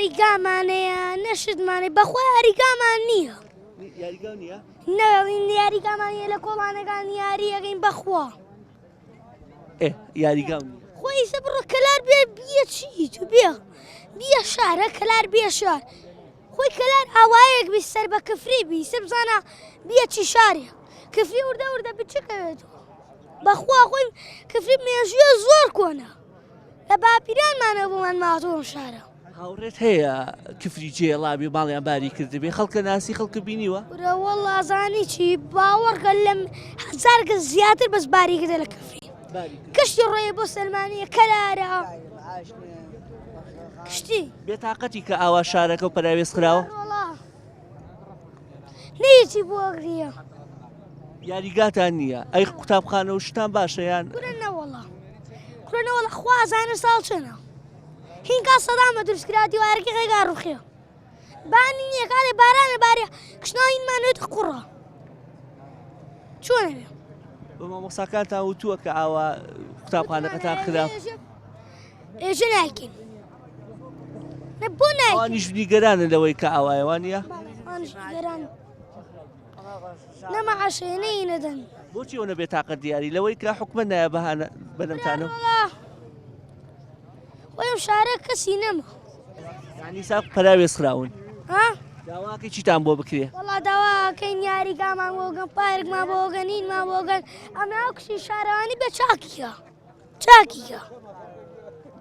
یاریگامانەیە نەشتمانێ بەخۆی یاریگامان نییە یاریگا نییە؟ نەوین یاریگامانە لە کۆڵانەکان یاریەکەین بەخوا یاریگام نییە خۆی سە بڕۆ کەلار بێ بیە چی تو بیە شارە کەلار بێ شار خۆی کەلار ئاوایەک بی سەر بە کفری بی سە بزانە بیە چی شارێ کفری وردە وردە بچکەوێتەوە بەخوا خۆی کفری مێژووە زۆر کۆنە لە باپیرانمانە بۆمان ماتۆم شارە هاوڕێت هەیە کفری جێڵابی ماڵیان باری کردبێ خەڵکە ناسی خەڵکە بینیوە؟ ورە وەڵازانی چی باوەڕکە لەم هەزار کەس زیاتر بەس باری کردە لە کفری کشتی ڕێ بۆ سلمانیە کەلارە کشتی بێتاقەتی کە ئاوا شارەکە و پەراوێز خراوە؟ نەیەکی بۆ ئەگریە یاریگاتان نییە ئەی قوتابخانە و شتان باشە یان؟ کوڕەنەوەڵە خوازانە ساڵ چنە هینکا سەدامە دروستکرا دیوارەکە خێگا ڕوخێ بانی نییە کاتێ بارانە بارێ کشناوینمانێتە قوڕە چۆنە بێ بە مامۆساکانتان وتووە کە ئاوا قوتابخانەکەتان خراپ ئێژە ناکەین بۆ ناکەین ئەوانیش نیگەرانە لەوەی کە ئاوایەوان نییە؟ گەران نەمەعاشێنەی نەدەن بۆچی ئەوە بێتاقەت دیاری لەوەی کە حکومە نایە بەهانە بەدەمتانەوە؟ خۆیم شارە کەسی نەما یعنی سا پەراوێز خراون ها داواکەی چیتان بۆ بکرێ؟ وەڵا داواکەین یاریگامان بۆگەن پارکمان بۆگەن هینمان بۆگەن ئەمە ئەو کشی شارەوانی بە چاکیە